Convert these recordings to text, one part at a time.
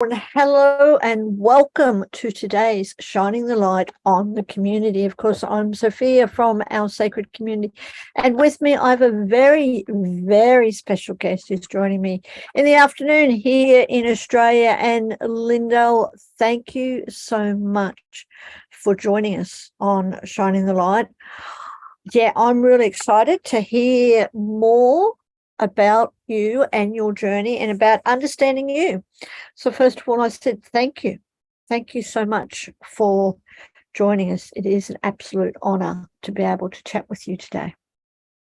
And hello and welcome to today's Shining the Light on the Community. Of course, I'm Sophia from our Sacred Community. And with me, I have a very, very special guest who's joining me in the afternoon here in Australia. And Lyndal, thank you so much for joining us on Shining the Light. Yeah, I'm really excited to hear more about you and your journey and about understanding you. So first of all, I said thank you. Thank you so much for joining us. It is an absolute honor to be able to chat with you today.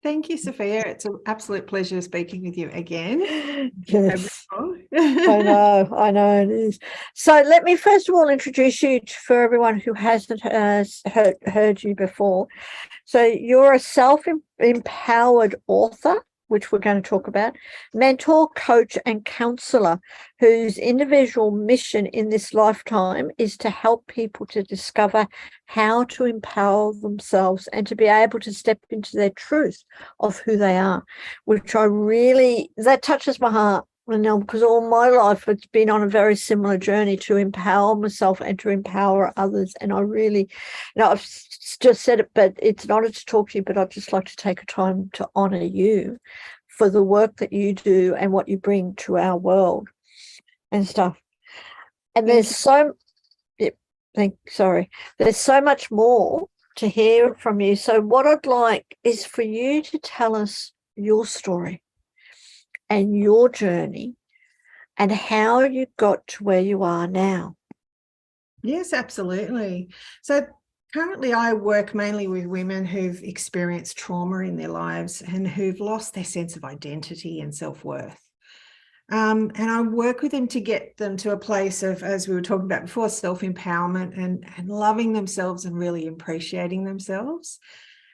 Thank you, Sophia. It's an absolute pleasure speaking with you again. Yes. I know it is. So let me first of all introduce you for everyone who hasn't heard you before. So you're a self-empowered author, which we're going to talk about, mentor, coach, and counselor, whose individual mission in this lifetime is to help people to discover how to empower themselves and to be able to step into their truth of who they are, which that touches my heart. Because all my life it's been on a very similar journey to empower myself and to empower others. And I really, I've just said it, but it's an honor to talk to you, but I'd just like to take a time to honor you for the work that you do and what you bring to our world and stuff. And there's so much more to hear from you. So what I'd like is for you to tell us your story and your journey and how you got to where you are now. Yes, absolutely. So currently I work mainly with women who've experienced trauma in their lives and who've lost their sense of identity and self-worth. And I work with them to get them to a place of, as we were talking about before, self-empowerment and loving themselves and really appreciating themselves.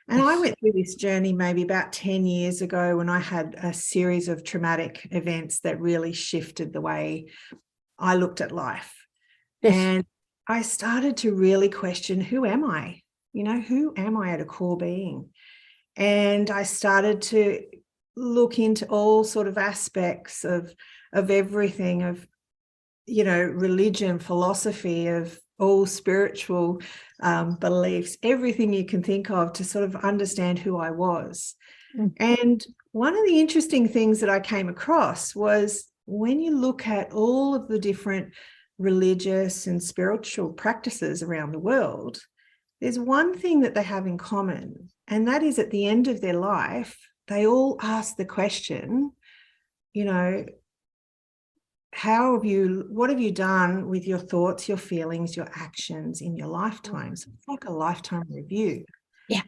And I went through this journey maybe about 10 years ago when I had a series of traumatic events that really shifted the way I looked at life. Yes. And I started to really question, who am I? Who am I at a core being? And I started to look into all sort of aspects of everything, of, religion, philosophy, of all spiritual beliefs, everything you can think of to sort of understand who I was. And one of the interesting things that I came across was when you look at all of the different religious and spiritual practices around the world, there's one thing that they have in common, and that is at the end of their life, they all ask the question, what have you done with your thoughts, your feelings, your actions in your lifetime? So it's like a lifetime review. Yeah.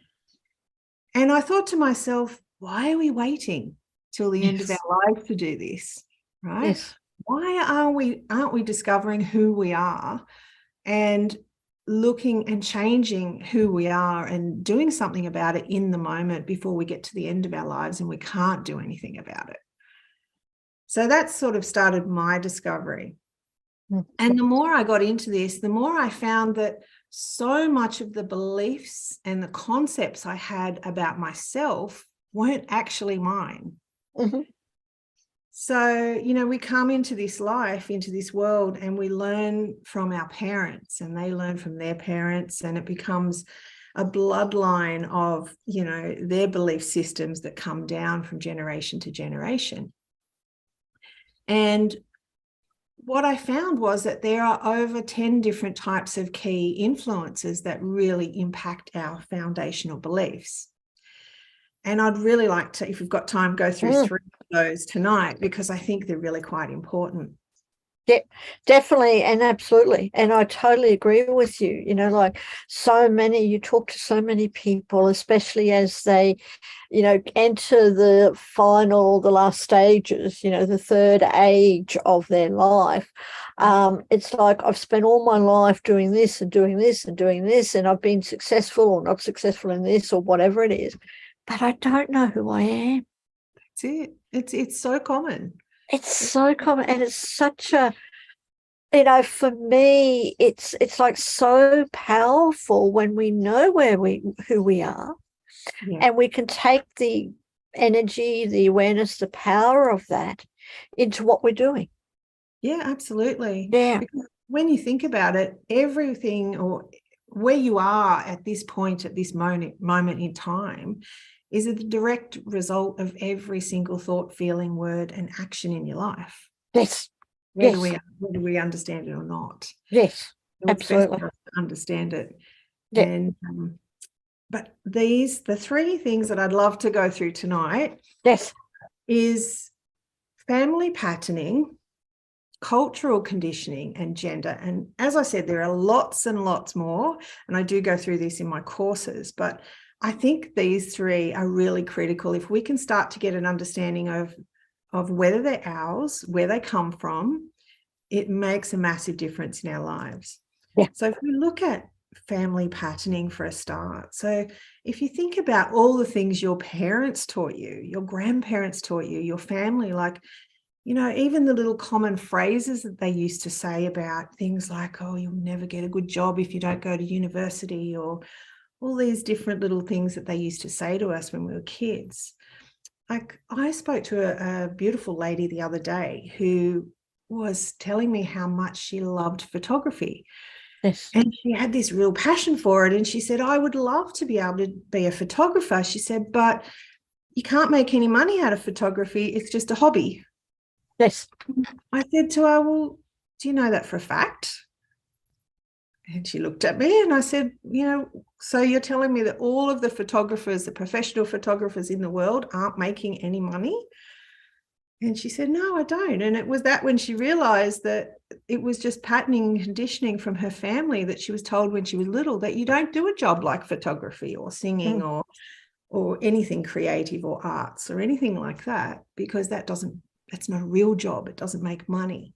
And I thought to myself, why are we waiting till the end of our lives to do this? Right? Yes. Why aren't we discovering who we are and looking and changing who we are and doing something about it in the moment before we get to the end of our lives and we can't do anything about it? So that sort of started my discovery. And the more I got into this, the more I found that so much of the beliefs and the concepts I had about myself weren't actually mine. Mm-hmm. So, we come into this life, into this world, and we learn from our parents and they learn from their parents, and it becomes a bloodline of, their belief systems that come down from generation to generation. And what I found was that there are over 10 different types of key influences that really impact our foundational beliefs. And I'd really like to, if we've got time, go through 3 of those tonight, because I think they're really quite important. Yeah, definitely and absolutely. And I totally agree with you. You talk to so many people, especially as they, enter the last stages, the third age of their life. It's like I've spent all my life doing this and doing this and doing this, and I've been successful or not successful in this or whatever it is, but I don't know who I am. That's it. It's so common. It's so common, and it's such a, for me, it's like so powerful when we know who we are, and we can take the energy, the awareness, the power of that into what we're doing. Yeah, absolutely. Yeah. Because when you think about it, everything or where you are at this point, at this moment in time, is a direct result of every single thought, feeling, word, and action in your life, Yes. whether Yes. we understand it or not. Yes. So it's best Absolutely. for us to understand it. Yeah. And but the three things that I'd love to go through tonight Yes. is family patterning, cultural conditioning, and gender. And as I said, there are lots and lots more, and I do go through this in my courses, but I think these three are really critical. If we can start to get an understanding of whether they're ours, where they come from, it makes a massive difference in our lives. Yeah. So if we look at family patterning for a start, so if you think about all the things your parents taught you, your grandparents taught you, your family, like, you know, even the little common phrases that they used to say about things like, oh, you'll never get a good job if you don't go to university, or all these different little things that they used to say to us when we were kids. Like, I spoke to a beautiful lady the other day who was telling me how much she loved photography. Yes. And she had this real passion for it. And she said, I would love to be able to be a photographer. She said, but you can't make any money out of photography. It's just a hobby. Yes. I said to her, well, do you know that for a fact? And she looked at me and I said, you know, so you're telling me that all of the photographers, the professional photographers in the world aren't making any money? And she said, no, I don't. And it was that when she realized that it was just patterning and conditioning from her family, that she was told when she was little that you don't do a job like photography or singing or anything creative or arts or anything like that, because that's not a real job. It doesn't make money.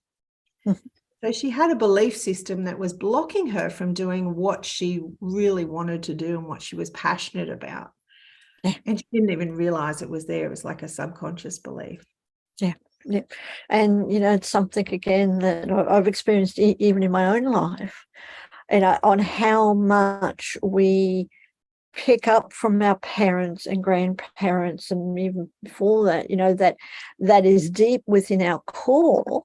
So she had a belief system that was blocking her from doing what she really wanted to do and what she was passionate about. Yeah. And she didn't even realize it was there. It was like a subconscious belief. Yeah. Yeah. And, you know, it's something again that I've experienced even in my own life, and on how much we pick up from our parents and grandparents, and even before that, you know, that is deep within our core.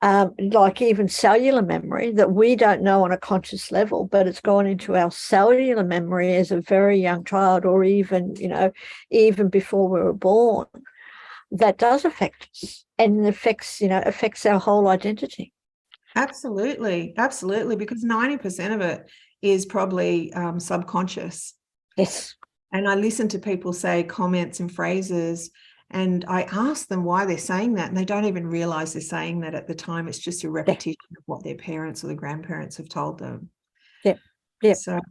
Like even cellular memory that we don't know on a conscious level, but it's gone into our cellular memory as a very young child, or even, you know, even before we were born. That does affect us, and affects our whole identity. Absolutely. Absolutely. Because 90% of it is probably subconscious. Yes. And I listen to people say comments and phrases, and I ask them why they're saying that, and they don't even realize they're saying that at the time. It's just a repetition of what their parents or the grandparents have told them. Yeah. Yeah. So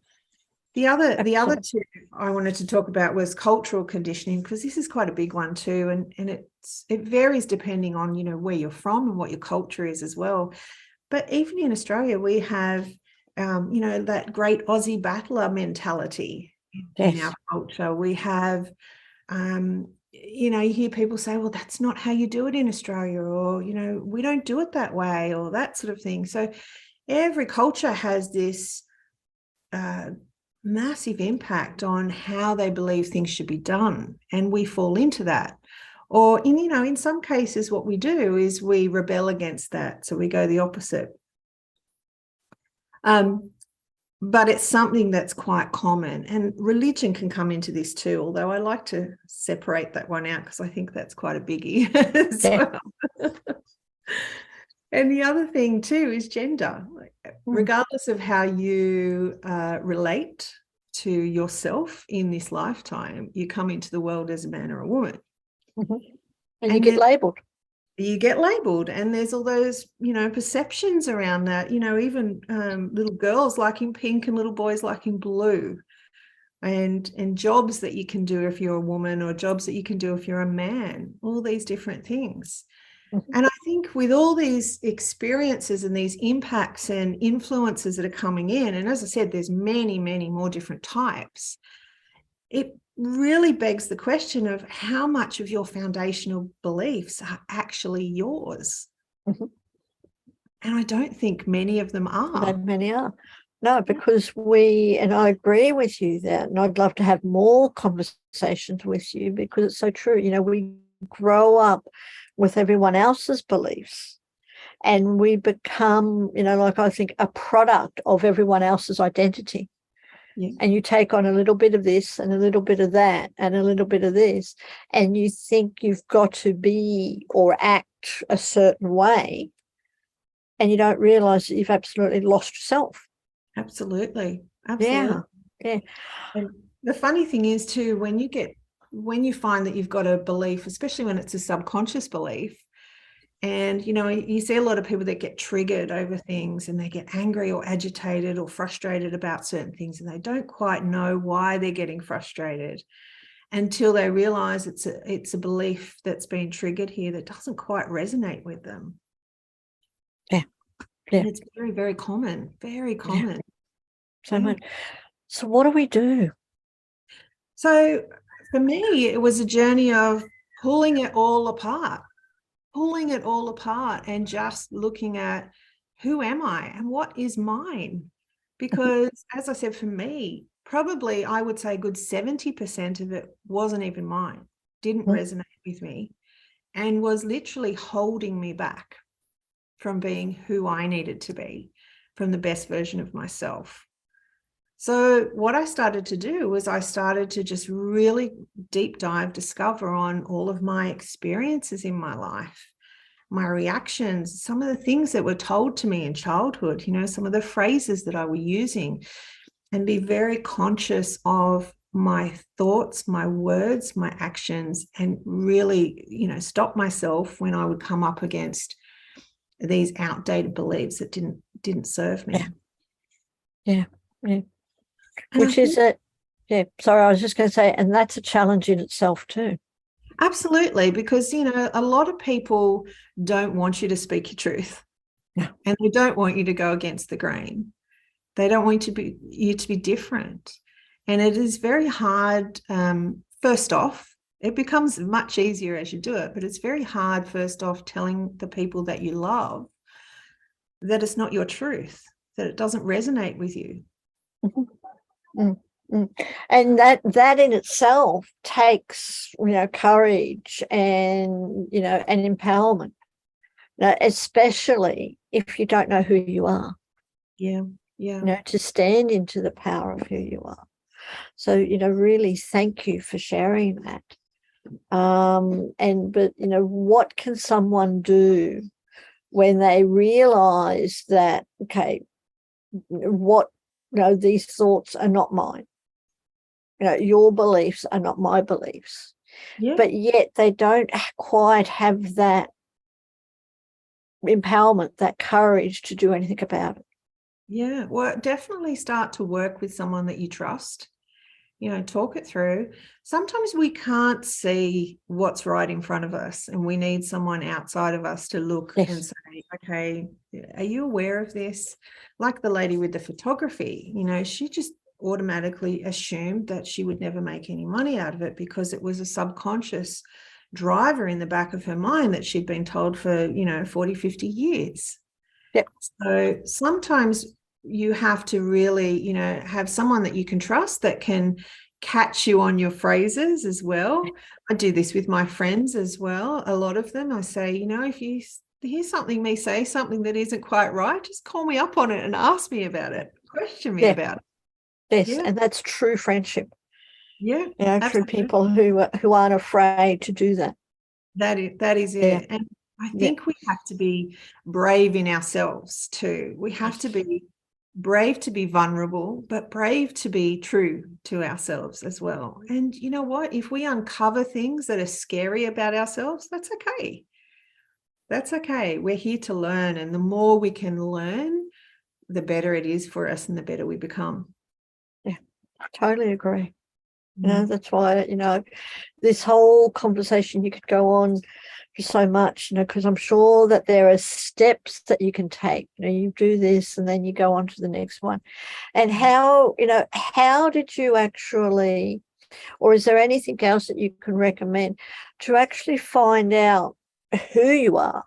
the other two I wanted to talk about was cultural conditioning, because this is quite a big one too, and it varies depending on, you know, where you're from and what your culture is as well. But even in Australia, we have you know, that great Aussie battler mentality in our culture. We have you know, you hear people say, well, that's not how you do it in Australia, or, you know, we don't do it that way, or that sort of thing. So every culture has this massive impact on how they believe things should be done, and we fall into that. Or in, you know, in some cases what we do is we rebel against that, so we go the opposite. But it's something that's quite common, and religion can come into this too, although I like to separate that one out because I think that's quite a biggie as well. And the other thing too is gender. Regardless of how you relate to yourself in this lifetime, you come into the world as a man or a woman. And you get labelled. You get labelled, and there's all those, you know, perceptions around that, you know, even little girls liking pink and little boys liking blue, and jobs that you can do if you're a woman, or jobs that you can do if you're a man, all these different things. And I think with all these experiences and these impacts and influences that are coming in, and as I said, there's many, many more different types, it really begs the question of how much of your foundational beliefs are actually yours. And I don't think many of them are. No, many are. No, because and I agree with you that, and I'd love to have more conversations with you, because it's so true. You know, we grow up with everyone else's beliefs, and we become, like I think, a product of everyone else's identity. Yeah. And you take on a little bit of this and a little bit of that and a little bit of this, and you think you've got to be or act a certain way, and you don't realize that you've absolutely lost yourself. Absolutely. Yeah. And the funny thing is too, when you find that you've got a belief, especially when it's a subconscious belief, and you see a lot of people that get triggered over things, and they get angry or agitated or frustrated about certain things, and they don't quite know why they're getting frustrated until they realize it's a belief that's been triggered here that doesn't quite resonate with them. Yeah. And it's very, very common, very common. So much. So what do we do? So for me, it was a journey of pulling it all apart and just looking at, who am I and what is mine? Because as I said, for me, probably I would say a good 70% of it wasn't even mine, didn't resonate with me, and was literally holding me back from being who I needed to be, from the best version of myself. So what I started to do was I started to just really deep dive, discover on all of my experiences in my life, my reactions, some of the things that were told to me in childhood, some of the phrases that I was using, and be very conscious of my thoughts, my words, my actions, and really, stop myself when I would come up against these outdated beliefs that didn't serve me. Yeah. Which is sorry, I was just going to say, and that's a challenge in itself too. Absolutely, because a lot of people don't want you to speak your truth, and they don't want you to go against the grain. They don't want you to be different, and it is very hard. First off, it becomes much easier as you do it, but it's very hard. First off, telling the people that you love that it's not your truth, that it doesn't resonate with you. And that in itself takes courage and and empowerment, especially if you don't know who you are. To stand into the power of who you are. So really thank you for sharing that. But what can someone do when they realize that, okay, these thoughts are not mine, your beliefs are not my beliefs, but yet they don't quite have that empowerment, that courage to do anything about it? Yeah, well, definitely start to work with someone that you trust, talk it through. Sometimes we can't see what's right in front of us, and we need someone outside of us to look and say, okay, are you aware of this? Like the lady with the photography, she just automatically assumed that she would never make any money out of it because it was a subconscious driver in the back of her mind that she'd been told for 40, 50 years. So sometimes you have to really have someone that you can trust that can catch you on your phrases as well. I do this with my friends as well. A lot of them, I say, if you hear me say something that isn't quite right, just call me up on it and ask me about it, question me about it. Yes, and that's true friendship. True Absolutely. people who aren't afraid to do that. That is it. And I think we have to be brave in ourselves too. We have to be brave to be vulnerable, but brave to be true to ourselves as well. And you know what? If we uncover things that are scary about ourselves, that's okay. That's okay. We're here to learn. And the more we can learn, the better it is for us and the better we become. Yeah, I totally agree. That's why, this whole conversation, you could go on for so much, because I'm sure that there are steps that you can take. You do this and then you go on to the next one. And how did you actually, or is there anything else that you can recommend to actually find out who you are?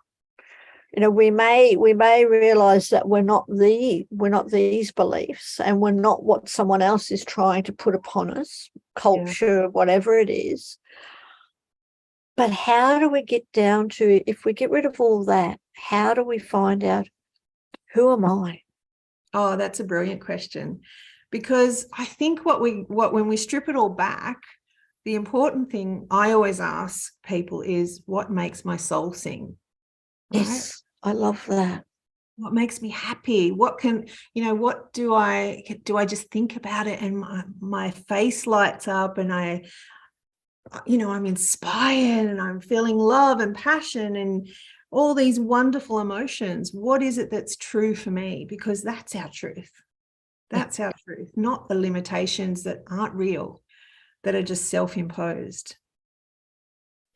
We may realize that we're not these beliefs, and we're not what someone else is trying to put upon us, culture, whatever it is. But how do we get down to, if we get rid of all that, how do we find out, who am I? Oh, that's a brilliant question. Because I think when we strip it all back, the important thing I always ask people is, what makes my soul sing? Right? Yes, I love that. What makes me happy? What can, what do I just think about it and my face lights up and I'm inspired and I'm feeling love and passion and all these wonderful emotions. What is it that's true for me? Because that's our truth. That's our truth, not the limitations that aren't real, that are just self-imposed.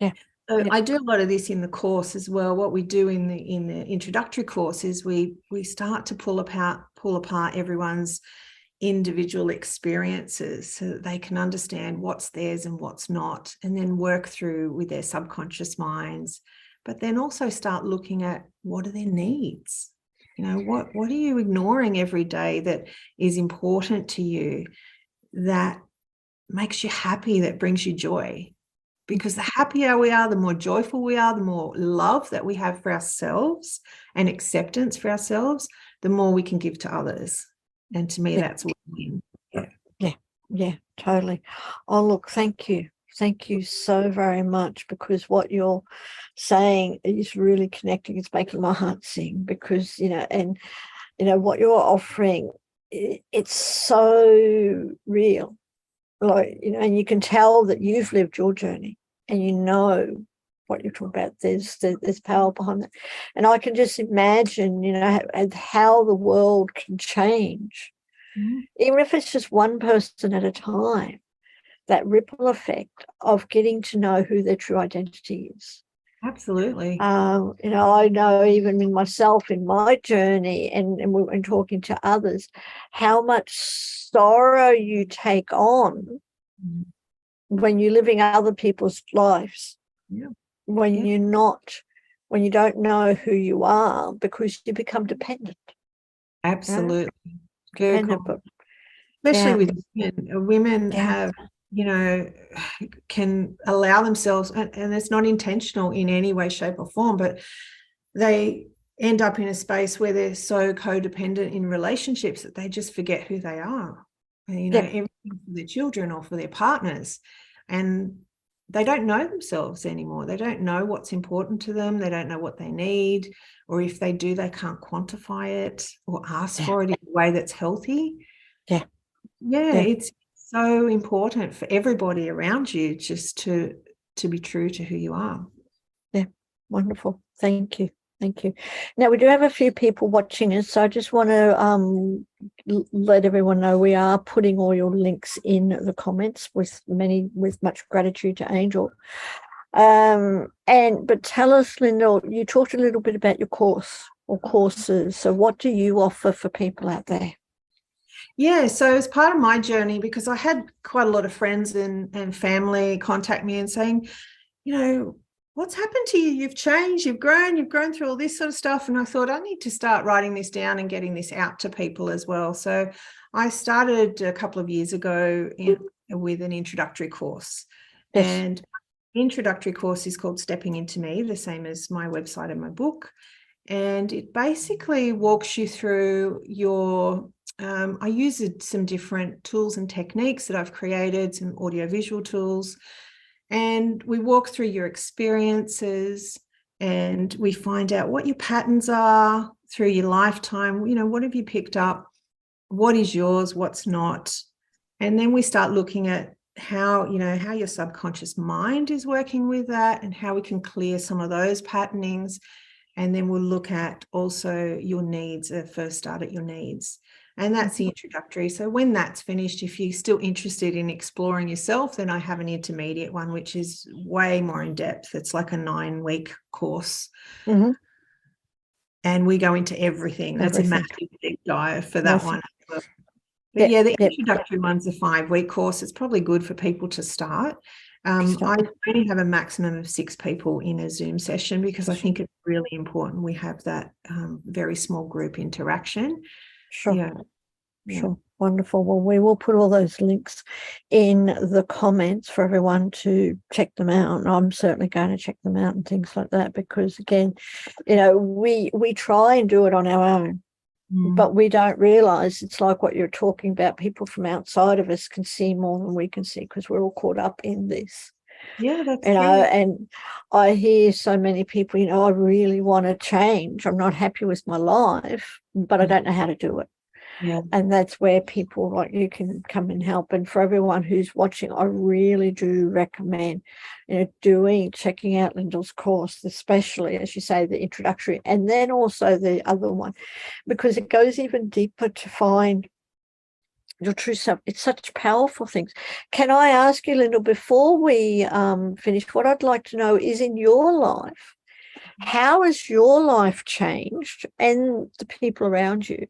Yeah. So I do a lot of this in the course as well. What we do in the introductory course is we start to pull apart everyone's individual experiences so that they can understand what's theirs and what's not, and then work through with their subconscious minds, but then also start looking at, what are their needs? What are you ignoring every day that is important to you, that makes you happy, that brings you joy? Because the happier we are, the more joyful we are, the more love that we have for ourselves and acceptance for ourselves, the more we can give to others. And to me, that's a win. Yeah, totally. Oh, look, thank you. Thank you so very much, because what you're saying is really connecting. It's making my heart sing, because, and, what you're offering, it's so real. Like, and you can tell that you've lived your journey and what you're talking about. There's power behind that. And I can just imagine, how the world can change. Even if it's just one person at a time, that ripple effect of getting to know who their true identity is. Absolutely. I know even in myself, in my journey, and when talking to others, how much sorrow you take on when you're living other people's lives. Yeah. When you don't know who you are, because you become dependent. Absolutely. Dependent, but especially with women have, can allow themselves, and it's not intentional in any way, shape or form, but they end up in a space where they're so codependent in relationships that they just forget who they are, everything for their children or for their partners. And they don't know themselves anymore. They don't know what's important to them. They don't know what they need, or if they do, they can't quantify it or ask for it in a way that's healthy. It's so important for everybody around you just to be true to who you are. Wonderful. Thank you. Now, we do have a few people watching us, so I just want to let everyone know we are putting all your links in the comments with much gratitude to Angel. But tell us, Lyndal, you talked a little bit about your course or courses. So what do you offer for people out there? Yeah, so as part of my journey, because I had quite a lot of friends and family contact me and saying, what's happened to you? You've changed, you've grown through all this sort of stuff. And I thought, I need to start writing this down and getting this out to people as well. So I started a couple of years ago with an introductory course. Yes. And the introductory course is called Stepping Into Me, the same as my website and my book. And it basically walks you through I use some different tools and techniques that I've created, some audiovisual tools, and we walk through your experiences and we find out what your patterns are through your lifetime. What have you picked up? What is yours? What's not? And then we start looking at how your subconscious mind is working with that and how we can clear some of those patternings. And then we'll look at also your needs, first start at your needs. And that's the introductory. So when that's finished, if you're still interested in exploring yourself, then I have an intermediate one, which is way more in depth. It's like a 9-week course. Mm-hmm. And we go into everything. That's a massive deep dive for that one. But the introductory one's a 5-week course. It's probably good for people to start. I only have a maximum of 6 people in a Zoom session because I think it's really important we have that very small group interaction. Sure. Sure. Wonderful. Well, we will put all those links in the comments for everyone to check them out. And I'm certainly going to check them out and things like that, because again, we try and do it on our own, but we don't realize it's like what you're talking about. People from outside of us can see more than we can see because we're all caught up in this. Yeah, that's and I hear so many people, I really want to change. I'm not happy with my life, but I don't know how to do it. Yeah. And that's where people like you can come and help. And for everyone who's watching, I really do recommend, checking out Lyndal's course, especially, as you say, the introductory, and then also the other one, because it goes even deeper to find your true self. It's such powerful things. Can I ask you, Lyndal, before we finish, what I'd like to know is, in your life, how has your life changed and the people around you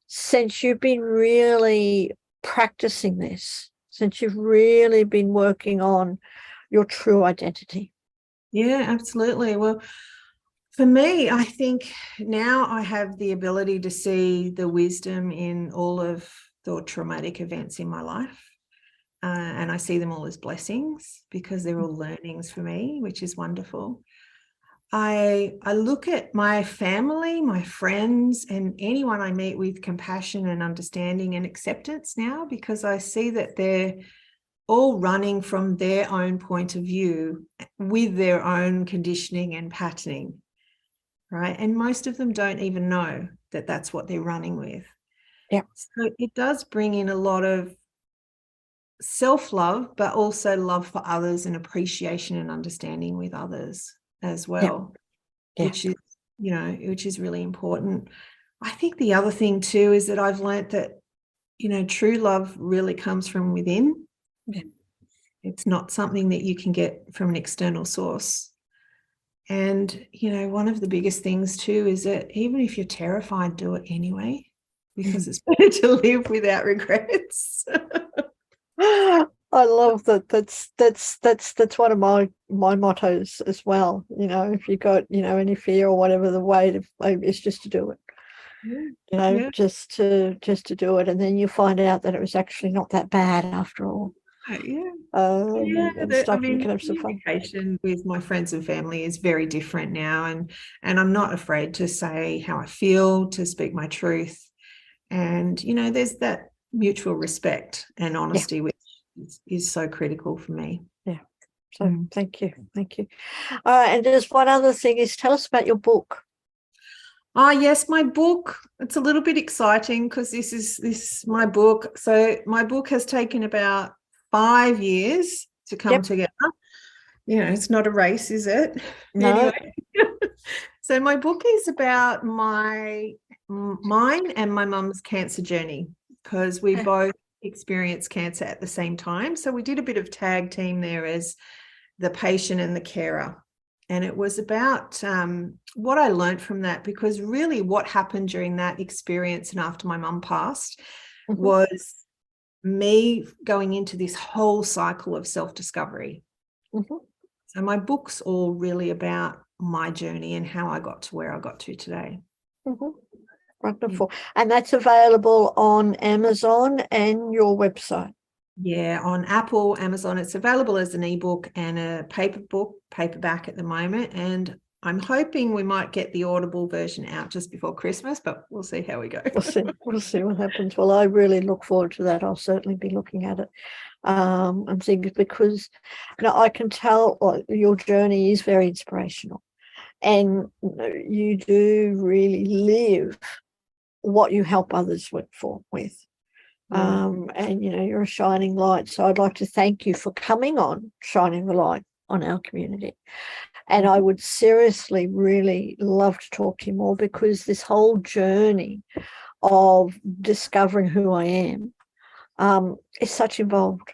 since you've been really practicing this, since you've really been working on your true identity? Yeah, absolutely. Well, for me, I think now I have the ability to see the wisdom in all of the traumatic events in my life. And I see them all as blessings because they're all learnings for me, which is wonderful. I look at my family, my friends, and anyone I meet with compassion and understanding and acceptance now, because I see that they're all running from their own point of view with their own conditioning and patterning, right? And most of them don't even know that that's what they're running with. Yeah. So it does bring in a lot of self-love, but also love for others and appreciation and understanding with others as well, which is really important. I think the other thing too is that I've learned that, true love really comes from within. Yeah. It's not something that you can get from an external source. And, one of the biggest things too is that even if you're terrified, do it anyway, because it's better to live without regrets. I love that. That's one of my mottos as well. If you got any fear or whatever, the way to is just to do it. Just to do it, and then you find out that it was actually not that bad after all. And stuff. You can have some fun. Communication with my friends and family is very different now, and I'm not afraid to say how I feel, to speak my truth, and there's that mutual respect and honesty, which is so critical for me. Yeah. So thank you. And just one other thing is, tell us about your book. Yes, my book. It's a little bit exciting because this is my book. So my book has taken about 5 years to come together. It's not a race, is it? No. Anyway. So my book is about mine and my mum's cancer journey, because we both experienced cancer at the same time. So we did a bit of tag team there as the patient and the carer. And it was about what I learned from that, because really what happened during that experience and after my mum passed was me going into this whole cycle of self-discovery. So my book's all really about my journey and how I got to where I got to today. Wonderful. And that's available on Amazon and your website. Yeah, on Apple, Amazon. It's available as an ebook and a paperback at the moment. And I'm hoping we might get the Audible version out just before Christmas, but we'll see how we go. We'll see what happens. Well, I really look forward to that. I'll certainly be looking at it. I'm thinking, because I can tell your journey is very inspirational, and you do really live what you help others with. And you're a shining light. So I'd like to thank you for coming on, shining the light on our community. And I would seriously really love to talk to you more, because this whole journey of discovering who I am is such involved.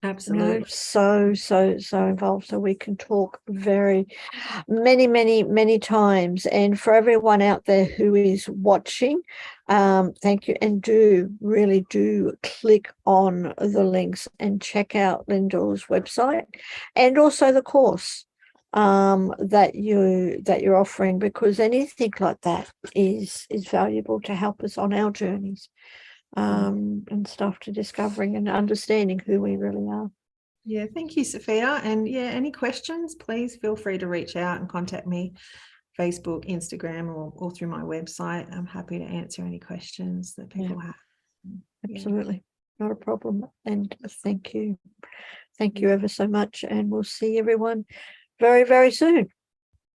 Absolutely. So involved. So we can talk very many times. And for everyone out there who is watching, thank you. And really do click on the links and check out Lyndal's website and also the course. that you're offering, because anything like that is valuable to help us on our journeys, and stuff, to discovering and understanding who we really are. Yeah, thank you, Sophia. And yeah, any questions, please feel free to reach out and contact me, Facebook, Instagram, or through my website. I'm happy to answer any questions that people have. Absolutely. Not a problem. And thank you. Thank you ever so much. And we'll see everyone very, very soon.